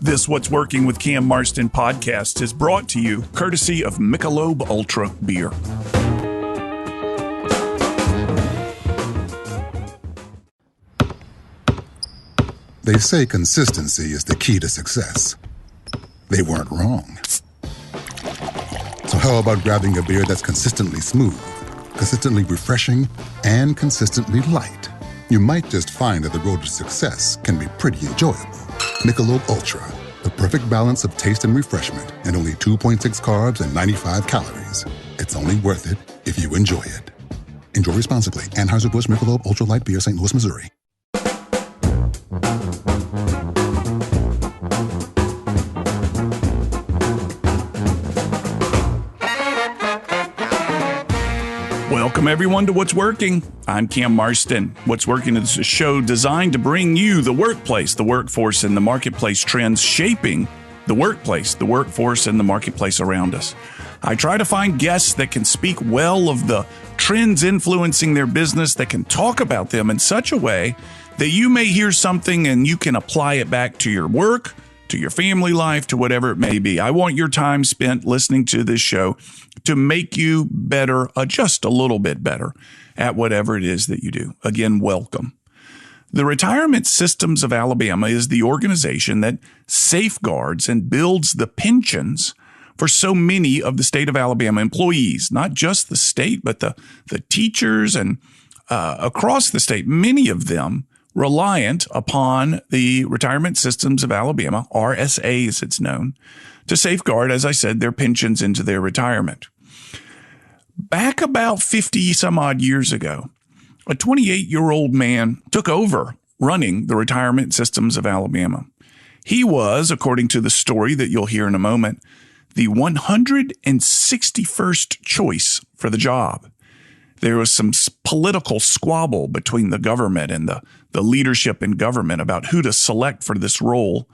This What's Working with Cam Marston podcast is brought to you courtesy of Michelob Ultra Beer. They say consistency is the key to success. They weren't wrong. So how about grabbing a beer that's consistently smooth, consistently refreshing, and consistently light? You might just find that the road to success can be pretty enjoyable. Michelob Ultra, the perfect balance of taste and refreshment, and only 2.6 carbs and 95 calories. It's only worth it if you enjoy it. Enjoy responsibly. Anheuser-Busch Michelob Ultra Light Beer, St. Louis, Missouri. Welcome, everyone, to What's Working. I'm Cam Marston. What's Working is a show designed to bring you the workplace, the workforce, and the marketplace trends shaping the workplace, the workforce, and the marketplace around us. I try to find guests that can speak well of the trends influencing their business, that can talk about them in such a way that you may hear something and you can apply it back to your work, to your family life, to whatever it may be. I want your time spent listening to this show to make you better, just a little bit better at whatever it is that you do. Again, welcome. The Retirement Systems of Alabama is the organization that safeguards and builds the pensions for so many of the state of Alabama employees, not just the state, but the teachers and across the state, many of them reliant upon the Retirement Systems of Alabama, RSA as it's known, to safeguard, as I said, their pensions into their retirement. Back about 50 some odd years ago, a 28-year-old man took over running the Retirement Systems of Alabama. He was, according to the story that you'll hear in a moment, the 161st choice for the job. There was some political squabble between the government and the leadership in government about who to select for this role.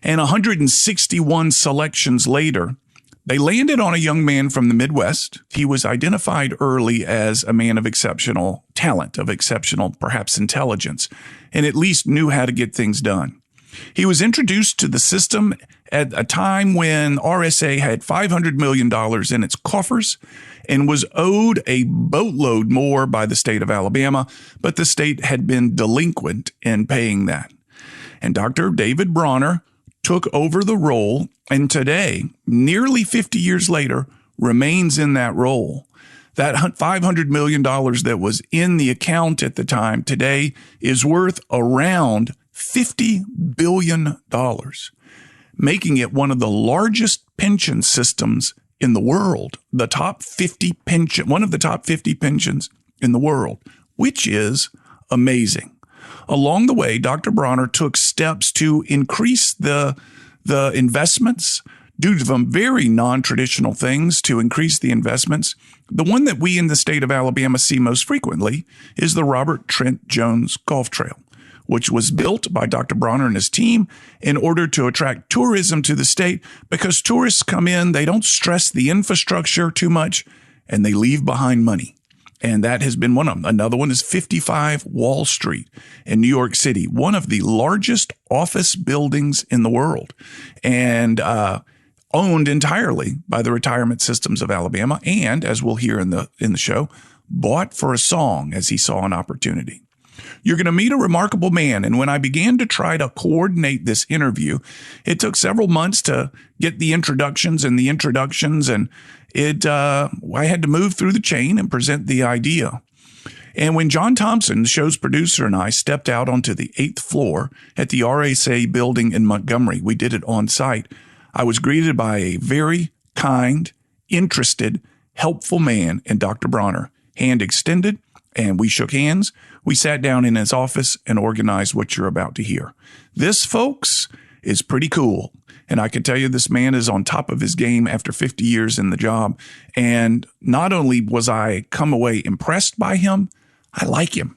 And 161 selections later, they landed on a young man from the Midwest. He was identified early as a man of exceptional talent, of exceptional, perhaps, intelligence, and at least knew how to get things done. He was introduced to the system at a time when RSA had $500 million in its coffers and was owed a boatload more by the state of Alabama, but the state had been delinquent in paying that. And Dr. David Bronner took over the role, and today, nearly 50 years later, remains in that role. That $500 million that was in the account at the time today is worth around $50 billion, making it one of the largest pension systems in the world, one of the top 50 pensions in the world, which is amazing. Along the way, Dr. Bronner took steps to increase the investments, do some very non-traditional things to increase the investments. The one that we in the state of Alabama see most frequently is the Robert Trent Jones Golf Trail, which was built by Dr. Bronner and his team in order to attract tourism to the state, because tourists come in, they don't stress the infrastructure too much, and they leave behind money. And that has been one of them. Another one is 55 Wall Street in New York City, one of the largest office buildings in the world, and owned entirely by the Retirement Systems of Alabama, and, as we'll hear in the show, bought for a song as he saw an opportunity. You're going to meet a remarkable man, and when I began to try to coordinate this interview, it took several months to get the introductions, and I had to move through the chain and present the idea. And when John Thompson, the show's producer, and I stepped out onto the 8th floor at the RSA building in Montgomery, we did it on site, I was greeted by a very kind, interested, helpful man in Dr. Bronner, hand extended, and we shook hands. We sat down in his office and organized what you're about to hear. This, folks, is pretty cool. And I can tell you this man is on top of his game after 50 years in the job. And not only was I come away impressed by him, I like him.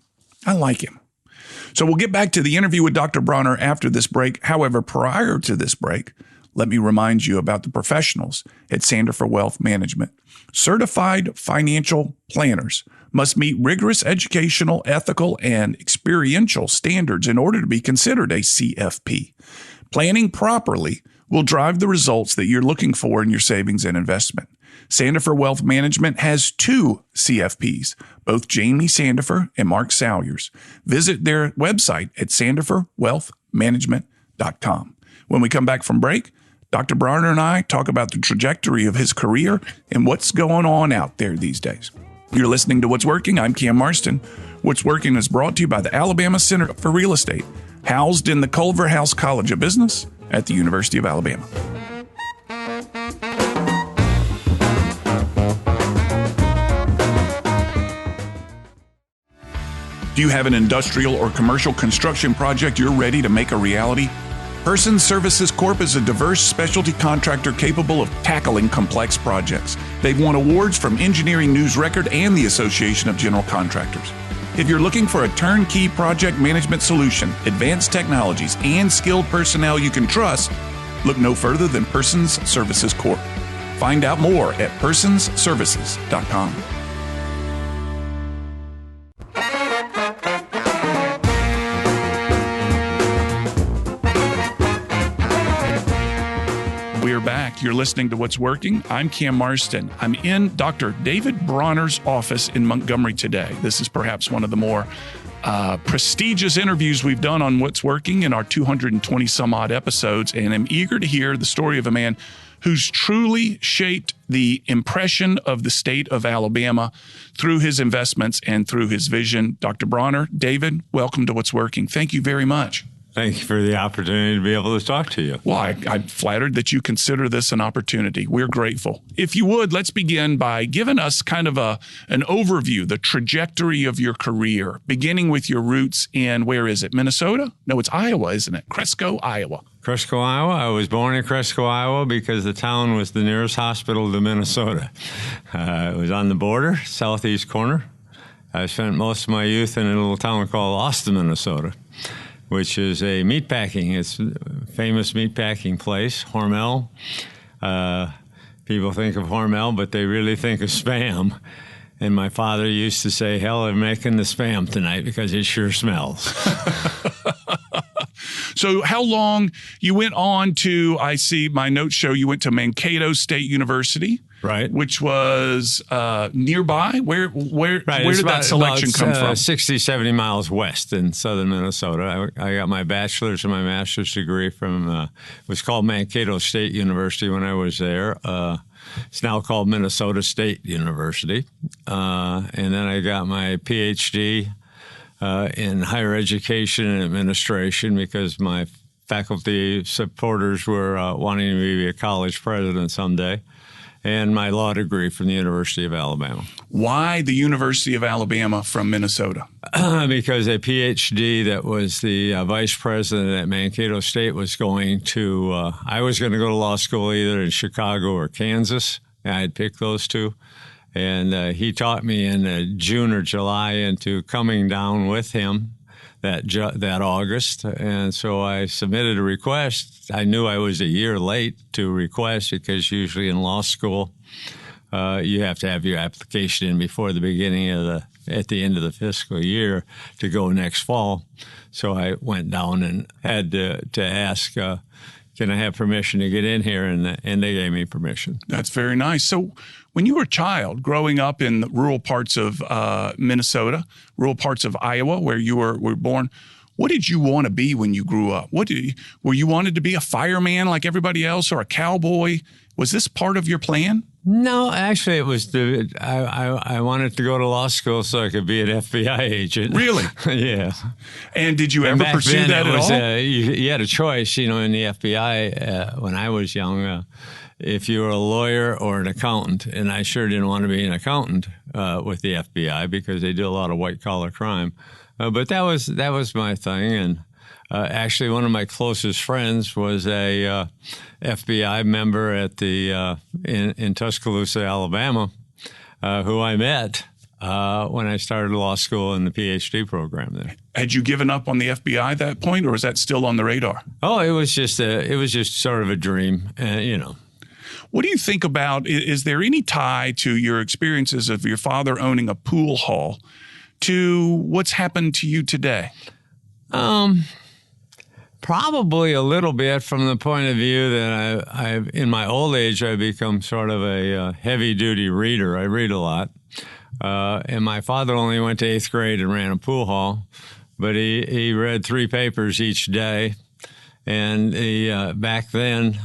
So we'll get back to the interview with Dr. Bronner after this break. However, prior to this break, let me remind you about the professionals at Sandifer Wealth Management. Certified financial planners must meet rigorous educational, ethical, and experiential standards in order to be considered a CFP. Planning properly will drive the results that you're looking for in your savings and investment. Sandifer Wealth Management has 2 CFPs, both Jamie Sandifer and Mark Salyers. Visit their website at sandiferwealthmanagement.com. When we come back from break, Dr. Bronner and I talk about the trajectory of his career and what's going on out there these days. You're listening to What's Working. I'm Cam Marston. What's Working is brought to you by the Alabama Center for Real Estate, housed in the Culver House College of Business at the University of Alabama. Do you have an industrial or commercial construction project you're ready to make a reality? Person Services Corp is a diverse specialty contractor capable of tackling complex projects. They've won awards from Engineering News Record and the Association of General Contractors. If you're looking for a turnkey project management solution, advanced technologies, and skilled personnel you can trust, look no further than Persons Services Corp. Find out more at personsservices.com. We're back. You're listening to What's Working. I'm Cam Marston. I'm in Dr. David Bronner's office in Montgomery today. This is perhaps one of the more prestigious interviews we've done on What's Working in our 220 some odd episodes, and I'm eager to hear the story of a man who's truly shaped the impression of the state of Alabama through his investments and through his vision. Dr. Bronner, David, welcome to What's Working. Thank you very much. Thank you for the opportunity to be able to talk to you. Well, I'm flattered that you consider this an opportunity. We're grateful. If you would, let's begin by giving us kind of an overview, the trajectory of your career, beginning with your roots in, where is it, Minnesota? No, it's Iowa, isn't it? Cresco, Iowa. Cresco, Iowa. I was born in Cresco, Iowa because the town was the nearest hospital to Minnesota. It was on the border, southeast corner. I spent most of my youth in a little town called Austin, Minnesota, which is a meatpacking. It's a famous meatpacking place, Hormel. People think of Hormel, but they really think of Spam. And my father used to say, hell, they're making the Spam tonight because it sure smells. So how long you went on to, I see my notes show you went to Mankato State University. Right, which was nearby. Where did that selection come from? 60, 70 miles west in southern Minnesota. I got my bachelor's and my master's degree from, it was called Mankato State University when I was there. It's now called Minnesota State University. And then I got my PhD in higher education and administration because my faculty supporters were wanting me to be a college president someday. And my law degree from the University of Alabama. Why the University of Alabama from Minnesota? Because a PhD that was the vice president at Mankato State was going to, I was going to go to law school either in Chicago or Kansas. I had picked those two. And he taught me in June or July into coming down with him that August. And so I submitted a request. I knew I was a year late to request because usually in law school, you have to have your application in before the beginning of at the end of the fiscal year to go next fall. So I went down and had to ask, can I have permission to get in here? And they gave me permission. That's very nice. So when you were a child growing up in the rural parts of Minnesota, rural parts of Iowa, where you were born, what did you want to be when you grew up? Were you wanted to be a fireman like everybody else or a cowboy? Was this part of your plan? No, actually, it was I wanted to go to law school so I could be an FBI agent. Really? Yeah. And did you ever pursue that at all? You had a choice, in the FBI when I was young, if you were a lawyer or an accountant. And I sure didn't want to be an accountant with the FBI because they do a lot of white-collar crime. But that was my thing. And actually, one of my closest friends was a FBI member at the in Tuscaloosa, Alabama, who I met when I started law school in the PhD program there. Had you given up on the FBI at that point, or was that still on the radar? Oh, it was just sort of a dream, What do you think about? Is there any tie to your experiences of your father owning a pool hall to what's happened to you today? Probably a little bit from the point of view that I've in my old age, I've become sort of a heavy-duty reader. I read a lot. And my father only went to 8th grade and ran a pool hall, but he read 3 papers each day. And back then,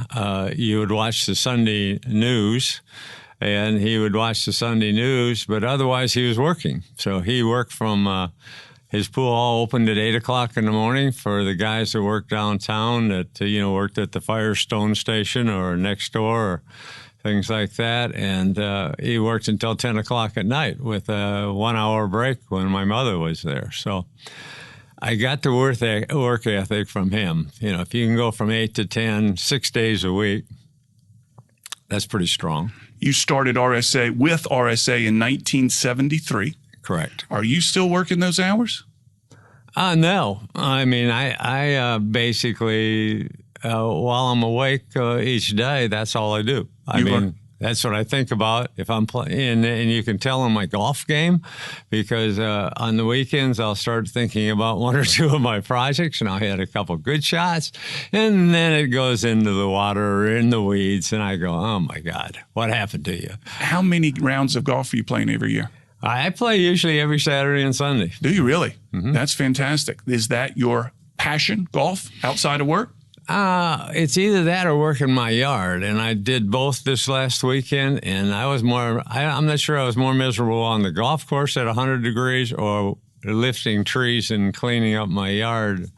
you would watch the Sunday news, and he would watch the Sunday news, but otherwise he was working. So he worked from his pool hall opened at 8 o'clock in the morning for the guys that worked downtown that, worked at the Firestone station or next door or things like that. And he worked until 10 o'clock at night with a 1-hour break when my mother was there. So I got the work ethic from him. If you can go from 8 to 10, 6 days a week, that's pretty strong. You started with RSA in 1973. Correct. Are you still working those hours? No. I mean, I basically, while I'm awake each day, that's all I do. That's what I think about if I'm playing. And you can tell in my golf game, because on the weekends I'll start thinking about 1 or 2 of my projects, and I'll hit a couple good shots, and then it goes into the water or in the weeds, and I go, oh my God, what happened to you? How many rounds of golf are you playing every year? I play usually every Saturday and Sunday. Do you really? Mm-hmm. That's fantastic. Is that your passion, golf, outside of work? It's either that or work in my yard, and I did both this last weekend, and I'm not sure I was more miserable on the golf course at 100 degrees or lifting trees and cleaning up my yard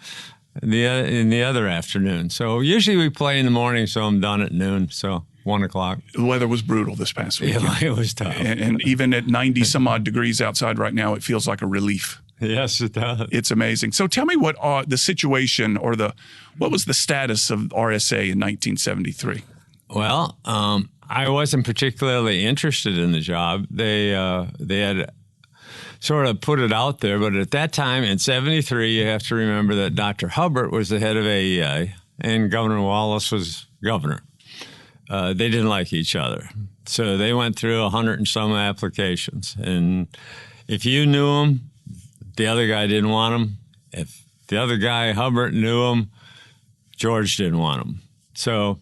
in the other afternoon. So usually we play in the morning, so I'm done at noon, so 1 o'clock. The weather was brutal this past weekend. Yeah, it was tough. And even at 90 some odd degrees outside right now, it feels like a relief. Yes, it does. It's amazing. So tell me what the situation or what was the status of RSA in 1973? Well, I wasn't particularly interested in the job. They had sort of put it out there, but at that time in 73, you have to remember that Dr. Hubbard was the head of AEA and Governor Wallace was governor. They didn't like each other. So they went through 100 and some applications. And if you knew them, the other guy didn't want him. If the other guy, Hubbard, knew him, George didn't want him. So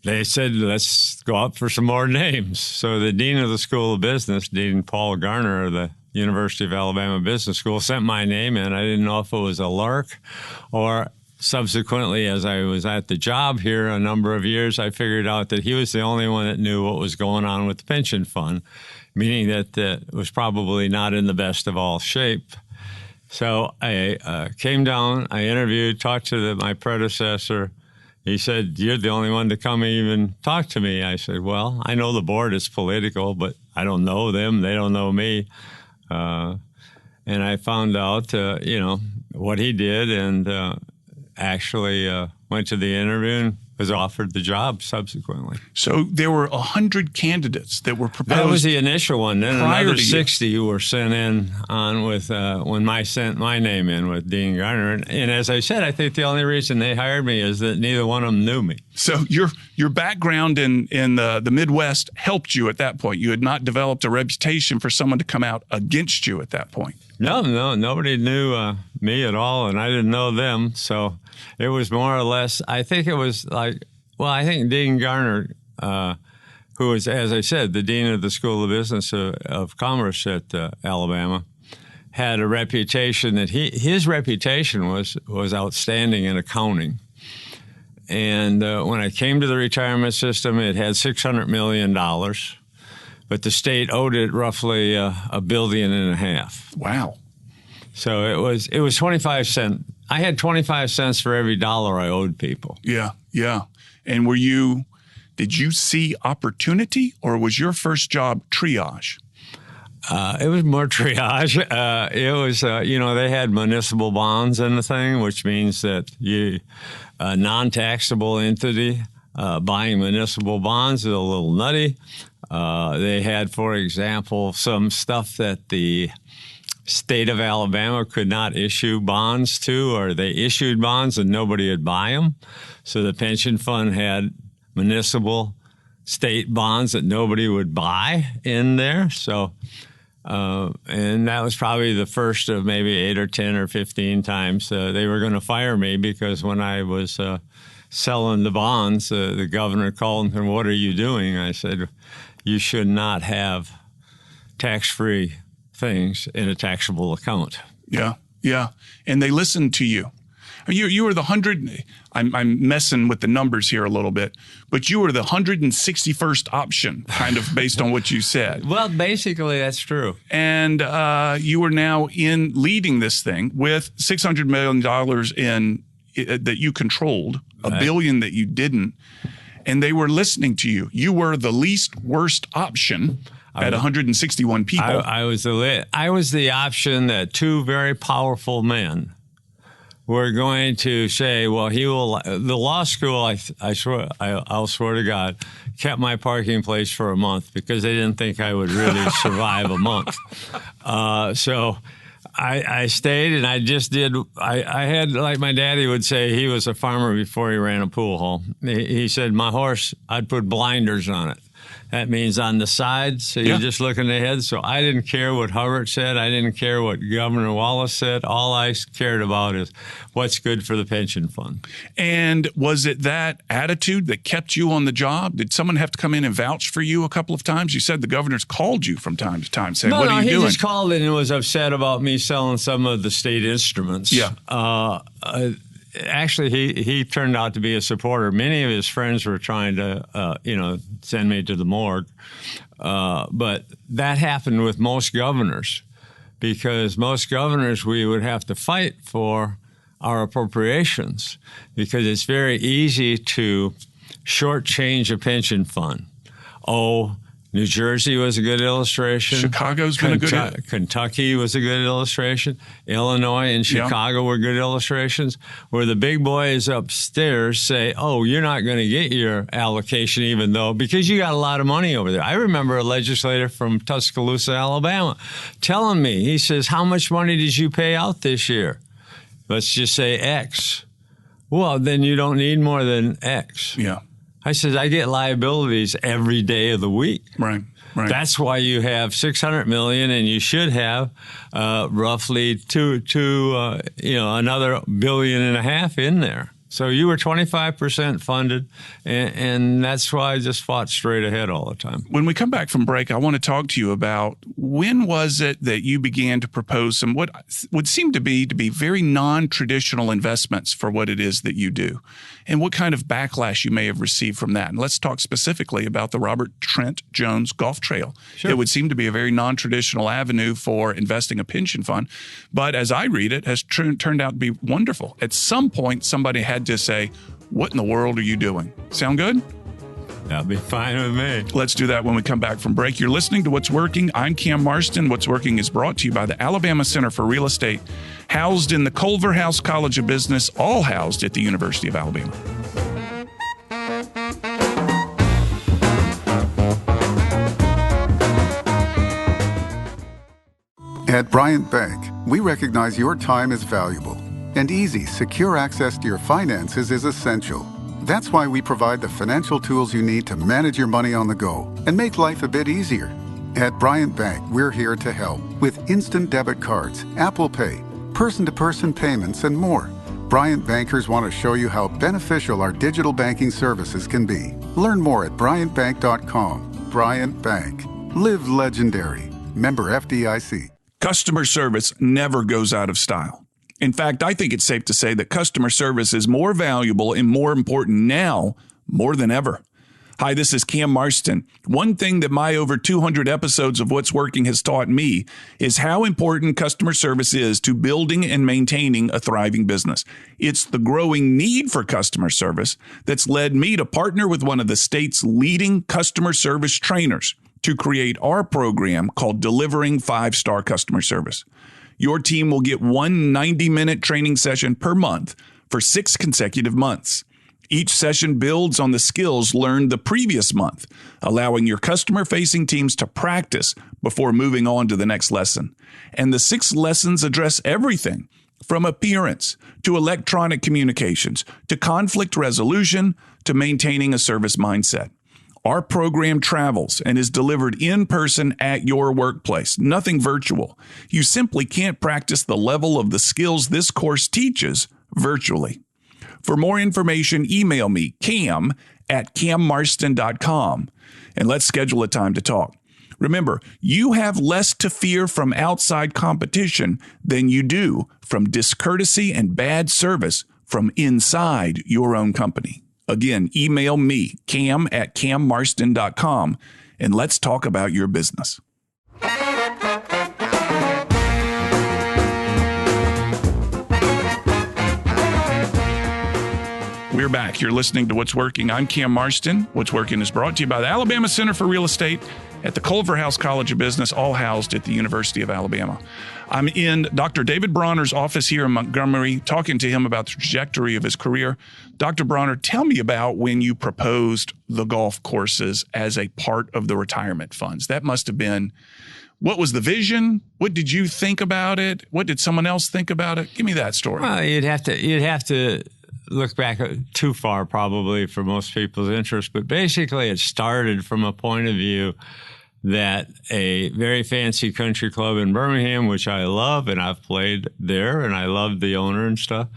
they said, let's go up for some more names. So the dean of the School of Business, Dean Paul Garner of the University of Alabama Business School, sent my name in. I didn't know if it was a lark or subsequently, as I was at the job here a number of years, I figured out that he was the only one that knew what was going on with the pension fund, meaning that it was probably not in the best of all shape. So I came down, I interviewed, talked to my predecessor. He said, you're the only one to come even talk to me. I said, well, I know the board is political, but I don't know them. They don't know me. And I found out, what he did and actually went to the interview and was offered the job subsequently. So there were 100 candidates that were proposed. That was the initial one. Then another 60 you. were sent in on with when I sent my name in with Dean Garner. And as I said, I think the only reason they hired me is that neither one of them knew me. So your background in the Midwest helped you at that point. You had not developed a reputation for someone to come out against you at that point. No, nobody knew me at all, and I didn't know them. So it was more or less, I think it was like, I think Dean Garner, who was, as I said, the dean of the School of Business of Commerce at Alabama, had a reputation that his reputation was outstanding in accounting. And when I came to the retirement system, it had $600 million. But the state owed it roughly $1.5 billion. Wow! So it was 25 cents. I had 25 cents for every dollar I owed people. Yeah. And did you see opportunity, or was your first job triage? It was more triage. It was, they had municipal bonds in the thing, which means that a non-taxable entity buying municipal bonds is a little nutty. They had, for example, some stuff that the state of Alabama could not issue bonds to, or they issued bonds and nobody would buy them. So the pension fund had municipal state bonds that nobody would buy in there. So And that was probably the first of maybe 8 or 10 or 15 times they were going to fire me, because when I was selling the bonds, the governor called and said, "What are you doing?" I said, "You should not have tax-free things in a taxable account." Yeah, yeah. And they listened to you. You were the 100, I'm messing with the numbers here a little bit, but you were the 161st option, kind of based on what you said. Well, basically, that's true. And you were now in leading this thing with $600 million that you controlled, $1 billion that you didn't, and they were listening to you. You were the least worst option at 161 people. I was the option that two very powerful men were going to say, well, he will. The law school, I'll swear to God, kept my parking place for a month because they didn't think I would really survive a month. So I stayed, and I just did. I had, like my daddy would say, he was a farmer before he ran a pool hall. He said, my horse, I'd put blinders on it. That means on the sides, so you're just looking ahead. So I didn't care what Hubbard said. I didn't care what Governor Wallace said. All I cared about is what's good for the pension fund. And was it that attitude that kept you on the job? Did someone have to come in and vouch for you a couple of times? You said the governor's called you from time to time saying, what are you doing? No, he just called in and was upset about me selling some of the state instruments. Yeah. Actually, he turned out to be a supporter. Many of his friends were trying to, send me to the morgue. But that happened with most governors, because most governors, we would have to fight for our appropriations, because it's very easy to shortchange a pension fund. New Jersey was a good illustration. Chicago's been a good. Kentucky was a good illustration. Illinois and Chicago were good illustrations, where the big boys upstairs say, "Oh, you're not going to get your allocation, even though because you got a lot of money over there." I remember a legislator from Tuscaloosa, Alabama, telling me, he says, "How much money did you pay out this year?" Let's just say X. Well, then you don't need more than X. Yeah. I said, I get liabilities every day of the week. Right. That's why you have $600 million, and you should have roughly another $1.5 billion in there. So you were 25% funded, and that's why I just fought straight ahead all the time. When we come back from break, I want to talk to you about when was it that you began to propose some what would seem to be very non-traditional investments for what it is that you do, and what kind of backlash you may have received from that. And let's talk specifically about the Robert Trent Jones Golf Trail. Sure. It would seem to be a very non-traditional avenue for investing a pension fund, but as I read it, has turned out to be wonderful. At some point, somebody had to say, what in the world are you doing? Sound good? That'll be fine with me. Let's do that when we come back from break. You're listening to What's Working. I'm Cam Marston. What's Working is brought to you by the Alabama Center for Real Estate, housed in the Culverhouse College of Business, all housed at the University of Alabama. At Bryant Bank, we recognize your time is valuable, and easy, secure access to your finances is essential. That's why we provide the financial tools you need to manage your money on the go and make life a bit easier. At Bryant Bank, we're here to help with instant debit cards, Apple Pay, person-to-person payments, and more. Bryant bankers want to show you how beneficial our digital banking services can be. Learn more at bryantbank.com. Bryant Bank. Live legendary. Member FDIC. Customer service never goes out of style. In fact, I think it's safe to say that customer service is more valuable and more important now more than ever. Hi, this is Cam Marston. One thing that my over 200 episodes of What's Working has taught me is how important customer service is to building and maintaining a thriving business. It's the growing need for customer service that's led me to partner with one of the state's leading customer service trainers to create our program called Delivering 5-Star Customer Service. Your team will get one 90-minute training session per month for 6 consecutive months. Each session builds on the skills learned the previous month, allowing your customer-facing teams to practice before moving on to the next lesson. And the 6 lessons address everything from appearance to electronic communications to conflict resolution to maintaining a service mindset. Our program travels and is delivered in person at your workplace, nothing virtual. You simply can't practice the level of the skills this course teaches virtually. For more information, email me, cam@cammarston.com, and let's schedule a time to talk. Remember, you have less to fear from outside competition than you do from discourtesy and bad service from inside your own company. Again, email me, cam@cammarston.com, and let's talk about your business. We're back. You're listening to What's Working. I'm Cam Marston. What's Working is brought to you by the Alabama Center for Real Estate at the Culver House College of Business, all housed at the University of Alabama. I'm in Dr. David Bronner's office here in Montgomery, talking to him about the trajectory of his career. Dr. Bronner, tell me about when you proposed the golf courses as a part of the retirement funds. That must have been, what was the vision? What did you think about it? What did someone else think about it? Give me that story. Well, you'd have to look back too far probably for most people's interest, but basically it started from a point of view that a very fancy country club in Birmingham, which I love, and I've played there, and I loved the owner and stuff,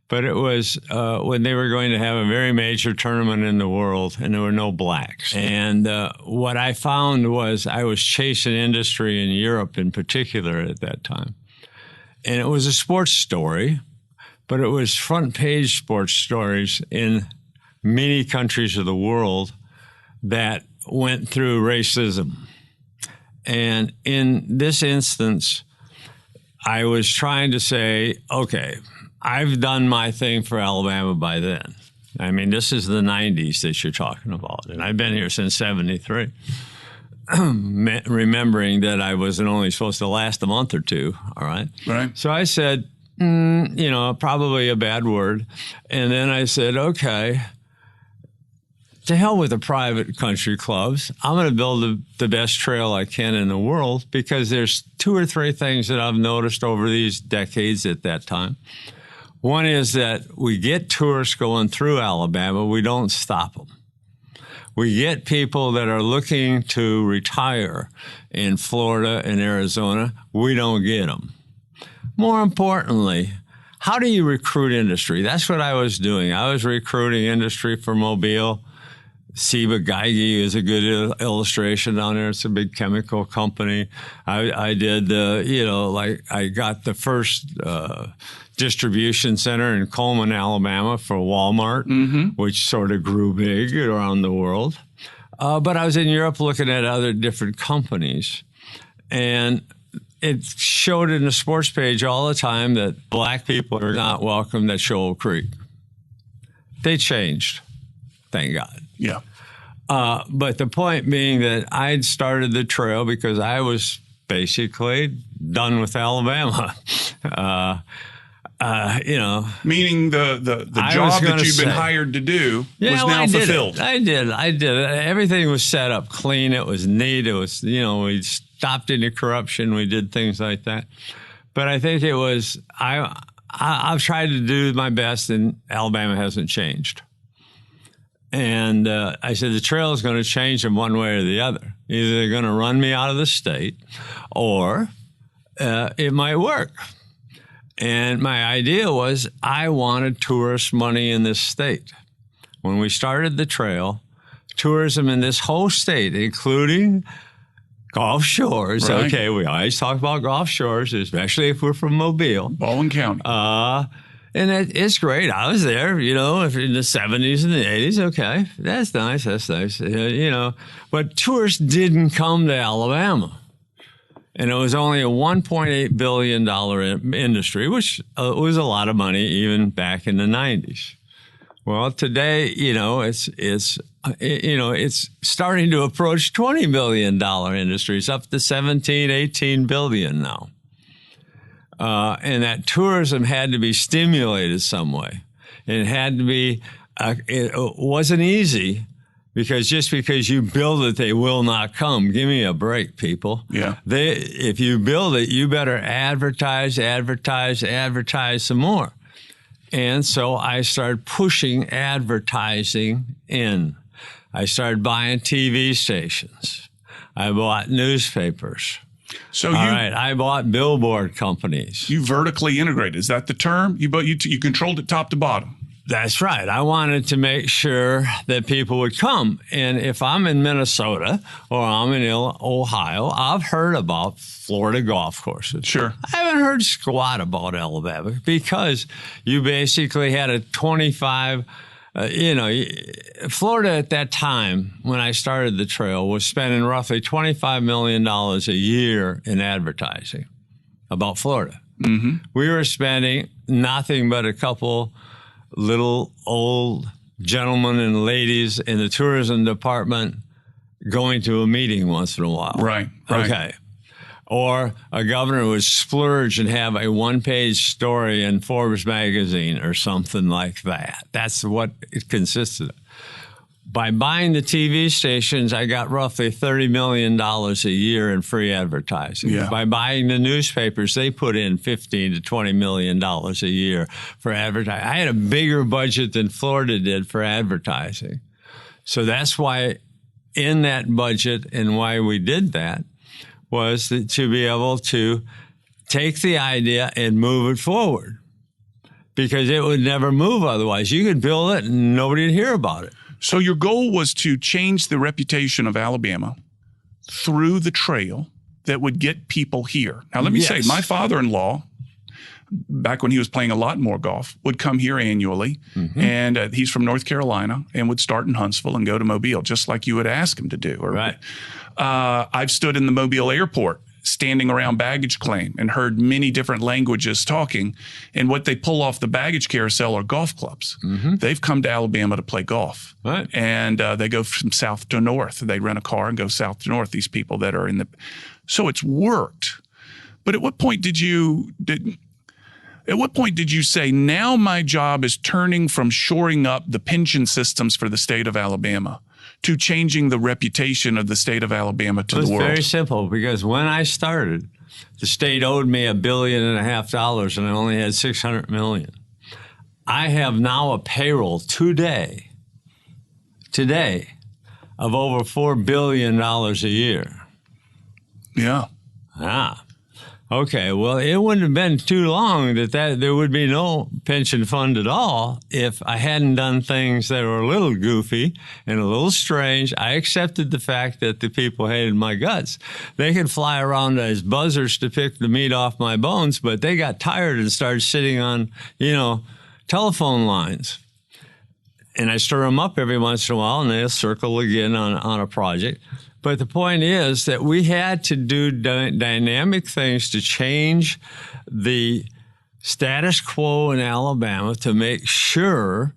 but it was when they were going to have a very major tournament in the world, and there were no blacks. And what I found was I was chasing industry in Europe in particular at that time. And it was a sports story, but it was front page sports stories in many countries of the world that went through racism. And in this instance, I was trying to say, okay, I've done my thing for Alabama by then. I mean, this is the 90s that you're talking about, and I've been here since 73. Remembering that I wasn't only supposed to last a month or two, all right? Right. So I said, probably a bad word. And then I said, okay, to hell with the private country clubs. I'm going to build the best trail I can in the world because there's 2 or 3 things that I've noticed over these decades at that time. One is that we get tourists going through Alabama. We don't stop them. We get people that are looking to retire in Florida and Arizona. We don't get them. More importantly, how do you recruit industry? That's what I was doing. I was recruiting industry for Mobile. Ciba Geigy is a good illustration down there. It's a big chemical company. I did, I got the first distribution center in Coleman, Alabama for Walmart, which sort of grew big around the world. But I was in Europe looking at other different companies. And it showed in the sports page all the time that black people are not welcome at Shoal Creek. They changed, thank God. Yeah. But the point being that I'd started the trail because I was basically done with Alabama. Meaning the job that you've been hired to do was now fulfilled. I did. Everything was set up clean. It was neat. It was, we stopped any corruption. We did things like that. But I think it was, I've tried to do my best, and Alabama hasn't changed. And I said, the trail is going to change in one way or the other. Either they're going to run me out of the state, or it might work. And my idea was I wanted tourist money in this state. When we started the trail, tourism in this whole state, including Gulf Shores. Right. Okay, we always talk about Gulf Shores, especially if we're from Mobile. Baldwin County. And it's great. I was there, in the 70s and the 80s. Okay, that's nice. But tourists didn't come to Alabama. And it was only a $1.8 billion industry, which was a lot of money even back in the 90s. Well, today, it's starting to approach $20 billion industry. It's up to 17, 18 billion now. And that tourism had to be stimulated some way. And it had to be, it wasn't easy because just because you build it, they will not come. Give me a break, people. Yeah. If you build it, you better advertise some more. And so I started pushing advertising in. I started buying TV stations. I bought newspapers. So I bought billboard companies. You vertically integrated. Is that the term? You controlled it top to bottom. That's right. I wanted to make sure that people would come. And if I'm in Minnesota or I'm in Ohio, I've heard about Florida golf courses. Sure. I haven't heard squat about Alabama because you basically had a 25, Florida at that time when I started the trail was spending roughly $25 million a year in advertising about Florida. Mm-hmm. We were spending nothing but a couple little old gentlemen and ladies in the tourism department going to a meeting once in a while. Right. Okay. Or a governor would splurge and have a one-page story in Forbes magazine or something like that. That's what it consisted of. By buying the TV stations, I got roughly $30 million a year in free advertising. Yeah. By buying the newspapers, they put in $15 to $20 million a year for advertising. I had a bigger budget than Florida did for advertising. So that's why in that budget and why we did that was to be able to take the idea and move it forward, because it would never move otherwise. You could build it and nobody would hear about it. So your goal was to change the reputation of Alabama through the trail that would get people here. Now, let me say, my father-in-law, back when he was playing a lot more golf, would come here annually. Mm-hmm. And he's from North Carolina and would start in Huntsville and go to Mobile, just like you would ask him to do. Right. I've stood in the Mobile airport standing around baggage claim and heard many different languages talking. And what they pull off the baggage carousel are golf clubs. Mm-hmm. They've come to Alabama to play golf. Right. And they go from south to north. They rent a car and go south to north, these people that are in the... So it's worked. But at what point did you say, now my job is turning from shoring up the pension systems for the state of Alabama to changing the reputation of the state of Alabama to the world? It's very simple, because when I started, the state owed me $1.5 billion and I only had $600 million. I have now a payroll today of over $4 billion a year. Yeah. Okay, well, it wouldn't have been too long that there would be no pension fund at all if I hadn't done things that were a little goofy and a little strange. I accepted the fact that the people hated my guts. They could fly around as buzzers to pick the meat off my bones, but they got tired and started sitting on, telephone lines. And I stir them up every once in a while, and they'll circle again on a project. But the point is that we had to do dynamic things to change the status quo in Alabama to make sure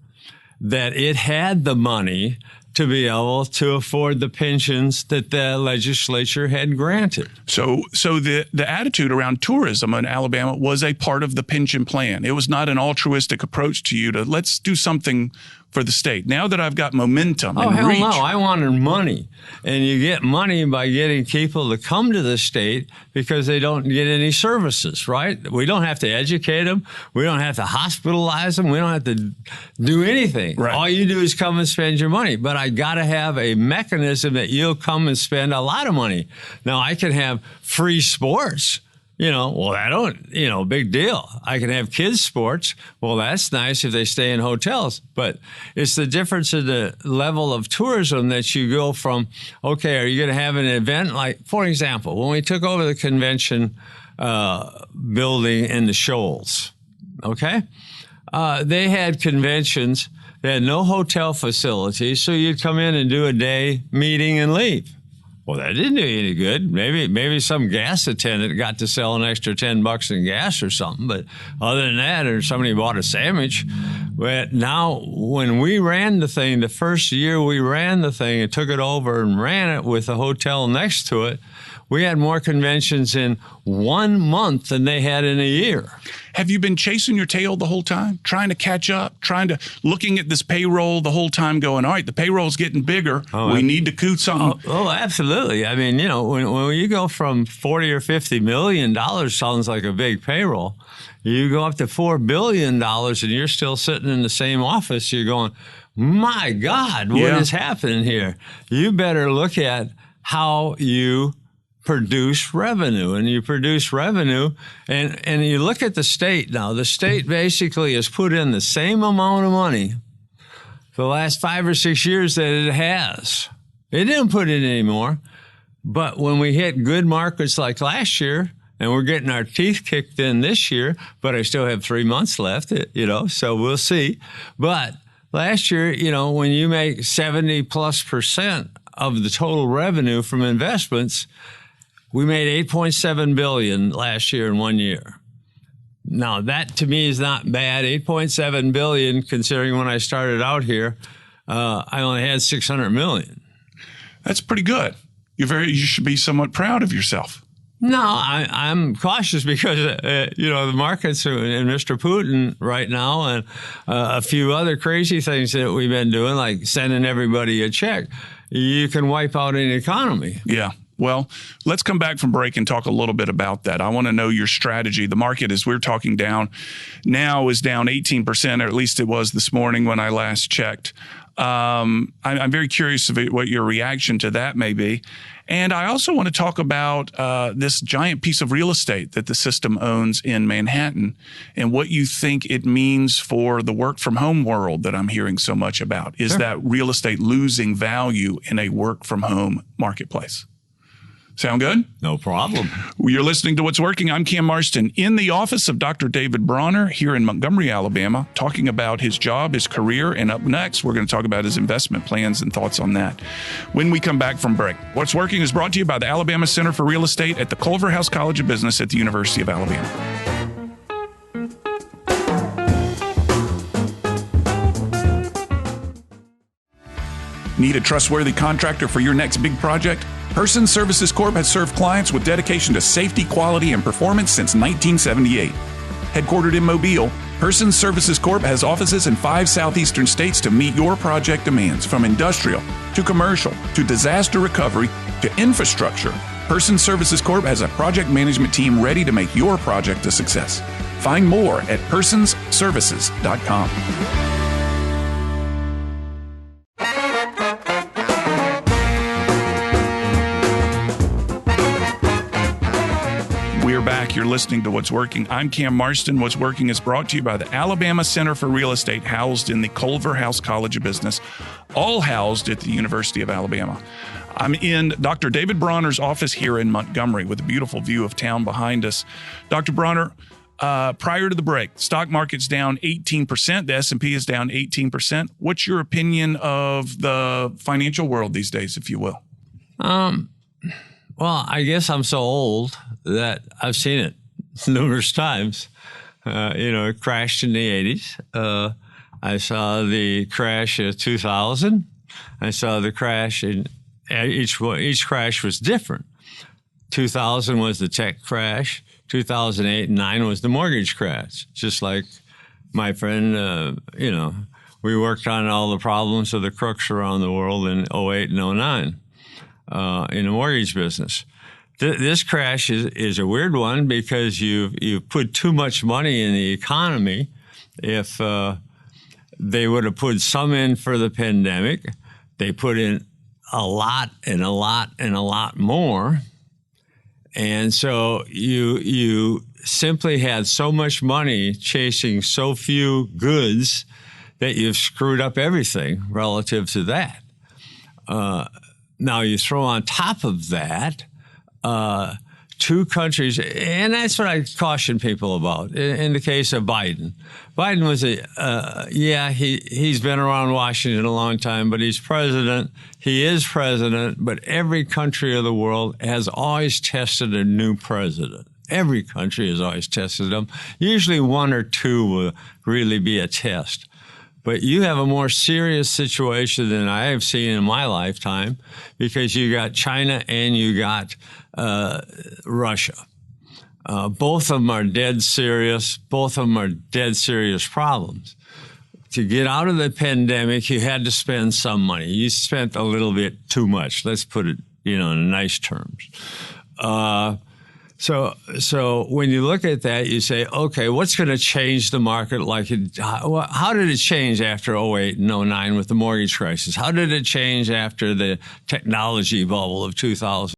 that it had the money to be able to afford the pensions that the legislature had granted. So the attitude around tourism in Alabama was a part of the pension plan. It was not an altruistic approach to you to let's do something for the state. Now that I've got momentum and reach. Oh, hell no. I wanted money. And you get money by getting people to come to the state because they don't get any services, right? We don't have to educate them. We don't have to hospitalize them. We don't have to do anything. Right. All you do is come and spend your money. But I got to have a mechanism that you'll come and spend a lot of money. Now, I can have free sports. I don't, big deal. I can have kids' sports. Well, that's nice if they stay in hotels. But it's the difference in the level of tourism that you go from, okay, are you going to have an event? Like, for example, when we took over the convention building in the Shoals, okay, they had conventions. They had no hotel facilities, so you'd come in and do a day meeting and leave. Well, that didn't do you any good. Maybe some gas attendant got to sell an extra $10 in gas or something. But other than that, or somebody bought a sandwich. But now, when we ran the thing, the first year we ran the thing and took it over and ran it with a hotel next to it, we had more conventions in 1 month than they had in a year. Have you been chasing your tail the whole time, trying to catch up, looking at this payroll the whole time going, all right, the payroll's getting bigger. We need to do something. Oh, absolutely. I mean, when you go from $40 or $50 million, sounds like a big payroll. You go up to $4 billion and you're still sitting in the same office. You're going, my God, what is happening here? You better look at how you produce revenue. And you produce revenue, and you look at the state now. The state basically has put in the same amount of money for the last 5 or 6 years that it has. It didn't put in any more. But when we hit good markets like last year, and we're getting our teeth kicked in this year, but I still have 3 months left, so we'll see. But last year, when you make 70+% of the total revenue from investments, we made $8.7 billion last year in 1 year. Now, that to me is not bad. $8.7 billion, considering when I started out here, I only had $600 million. That's pretty good. You should be somewhat proud of yourself. No, I'm cautious because, the markets and Mr. Putin right now and a few other crazy things that we've been doing, like sending everybody a check, you can wipe out an economy. Yeah. Well, let's come back from break and talk a little bit about that. I want to know your strategy. The market, as we're talking down now, is down 18%, or at least it was this morning when I last checked. I'm very curious of what your reaction to that may be. And I also want to talk about this giant piece of real estate that the system owns in Manhattan and what you think it means for the work from home world that I'm hearing so much about. Is that real estate losing value in a work from home marketplace? Sound good? No problem. You're listening to What's Working. I'm Cam Marston in the office of Dr. David Bronner here in Montgomery, Alabama, talking about his job, his career, and up next, we're going to talk about his investment plans and thoughts on that when we come back from break. What's Working is brought to you by the Alabama Center for Real Estate at the Culverhouse College of Business at the University of Alabama. Need a trustworthy contractor for your next big project? Person Services Corp has served clients with dedication to safety, quality, and performance since 1978. Headquartered in Mobile, Person Services Corp has offices in 5 southeastern states to meet your project demands, from industrial to commercial to disaster recovery to infrastructure. Person Services Corp has a project management team ready to make your project a success. Find more at personsservices.com. Back. You're listening to What's Working. I'm Cam Marston. What's Working is brought to you by the Alabama Center for Real Estate, housed in the Culverhouse College of Business, all housed at the University of Alabama. I'm in Dr. David Bronner's office here in Montgomery with a beautiful view of town behind us. Dr. Bronner, prior to the break, stock market's down 18%. The S&P is down 18%. What's your opinion of the financial world these days, if you will? Well, I guess I'm so old that I've seen it numerous times. It crashed in the 80s. I saw the crash of 2000. I saw the crash in each crash was different. 2000 was the tech crash. 2008 and 9 was the mortgage crash. Just like my friend, we worked on all the problems of the crooks around the world in 08 and 09. In the mortgage business. This crash is a weird one because you've put too much money in the economy. If they would have put some in for the pandemic, they put in a lot and a lot and a lot more. And so you simply had so much money chasing so few goods that you've screwed up everything relative to that. Now, you throw on top of that 2 countries, and that's what I caution people about. In the case of Biden, Biden was he's been around Washington a long time, but he's president. He is president, but every country of the world has always tested a new president. Every country has always tested them. Usually 1 or 2 will really be a test. But you have a more serious situation than I have seen in my lifetime because you got China and you got Russia. Both of them are dead serious. Both of them are dead serious problems. To get out of the pandemic, you had to spend some money. You spent a little bit too much. Let's put it, in nice terms. So when you look at that, you say, okay, what's going to change the market? How did it change after 08 and 09 with the mortgage crisis? How did it change after the technology bubble of 2000?